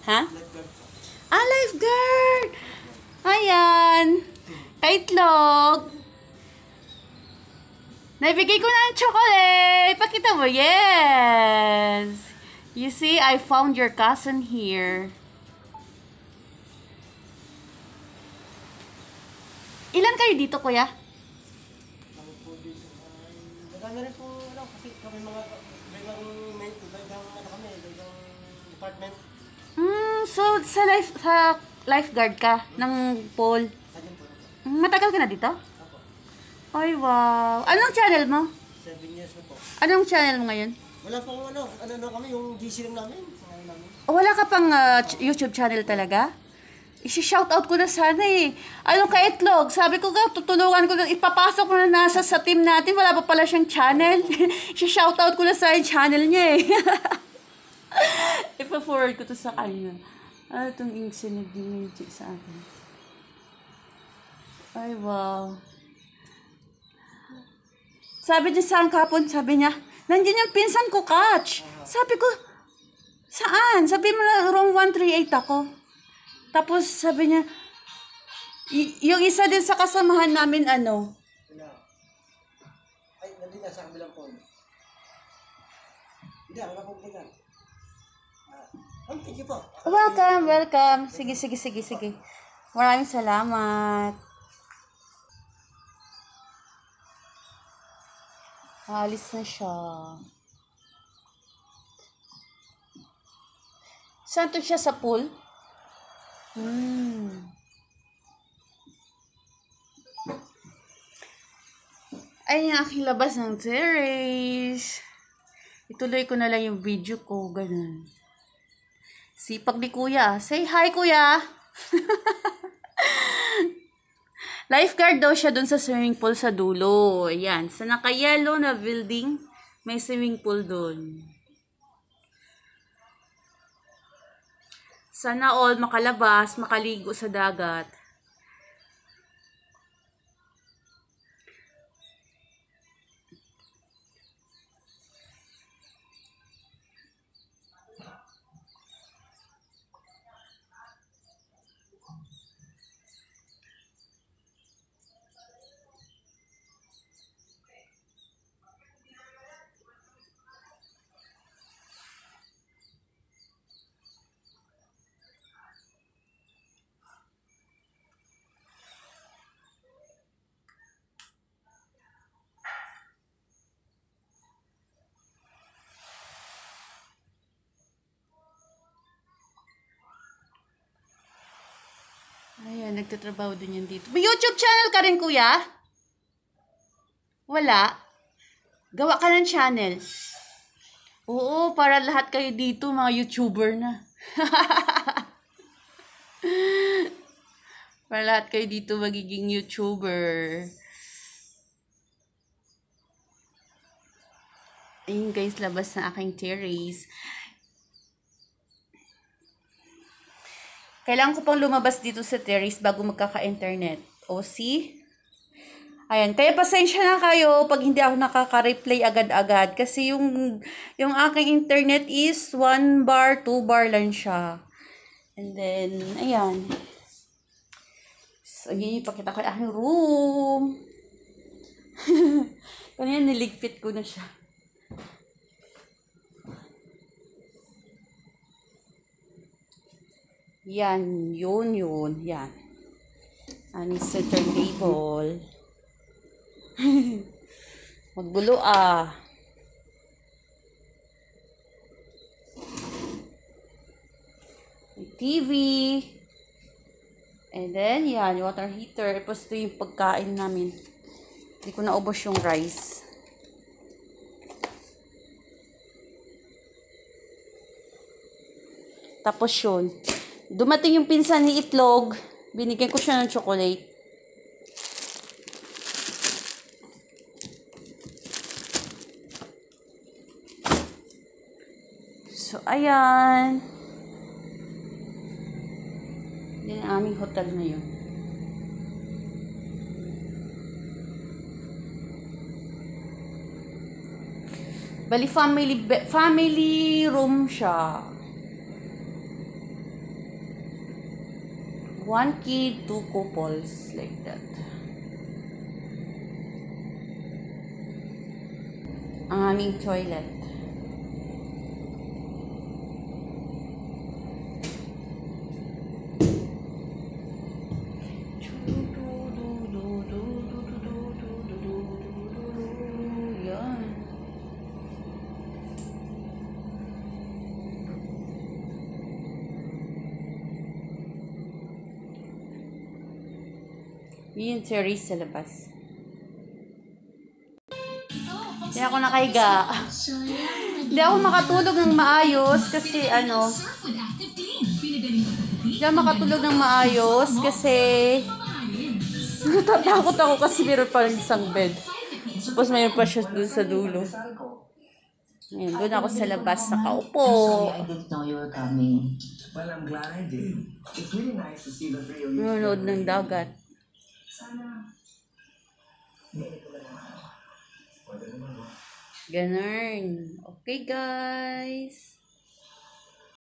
Ha? Ah, lifeguard! Ayan. Kaitlog. Naibigay ko na ang chocolate. Pakita mo. Yes. You see, I found your cousin here. Ilan kayo dito, kuya? Marami rin po, kasi kami mga department. So sa lifeguard ka ng pool. Matagal ka na dito? Ay, wow. Anong channel mo? 7 years na po. Anong channel mo ngayon? Wala pong kami, yung GC lang namin. Wala ka pang YouTube channel talaga? Isi-shoutout ko na sana eh. Anong Kaitlog? Sabi ko nga, tutulungan ko na, ipapasok ko na nasa sa team natin. Wala pa pala siyang channel. Isi-shoutout ko na sa channel niya eh. Ipa-forward ko to sa kanya. Ano itong ink sinignature sa akin? Ay, wow. Sabi niya sa kapon, sabi niya, nandiyan yung pinsan ko, Catch. Sabi ko, saan? Sabi mo na, room 138 ako. Tapos sabi niya, yung isa din sa kasamahan namin, ano? Ay, nandun na sa kabilang phone. Hindi, wala pong tingnan. Thank you po. Welcome, welcome. Sige. Maraming salamat. Alis na siya. Saan to siya sa pool? Ay, yung aking labas ng terrace. Ituloy ko na lang yung video ko, ganun. Sipag ni kuya. Say hi, kuya! Lifeguard daw siya dun sa swimming pool sa dulo. Ayan, sa naka-yellow na building, may swimming pool dun. Sana all makalabas, makaligo sa dagat. Ayan, nagtatrabaho din yan dito. May YouTube channel ka rin, kuya? Wala? Gawa ka ng channel. Oo, para lahat kayo dito, mga YouTuber na. Para lahat kayo dito magiging YouTuber. Ayun guys, labas na aking terrace. Kailangan ko pang lumabas dito sa terrace bago magkaka-internet. O, see? Ayan, kaya pasensya na kayo pag hindi ako nakaka-replay agad-agad. Kasi yung aking internet is 1 bar, 2 bar lang siya. And then, ayan. So, yun, ipakita ko yung aking room. Kanina niligpit ko na siya. Yan, yun. Yan. Ano yung center table. Magbulo ah. May TV. And then, yan, water heater. Tapos ito yung pagkain namin. Hindi ko naubos yung rice. Tapos yun. Dumating yung pinsan ni Itlog. Binigyan ko siya ng chocolate. So, ayan. Yan ang aming hotel ngayon. Bali, family room siya. One kid, two couples, like that. Ang aming toilet. Yan. Yun yung series sa labas. Hindi ako nakahiga. Hindi ako makatulog ng maayos kasi hindi ako makatulog ng maayos kasi natatakot ako kasi meron pa rin isang bed. Tapos mayroon pa siya dun sa dulo. Ayun, doon ako sa labas nakaupo. I didn't know you were coming. Well, I'm glad I did. It's really nice to see the three of you. Nanonood ng dagat. Sana. Ganun. Okay, guys.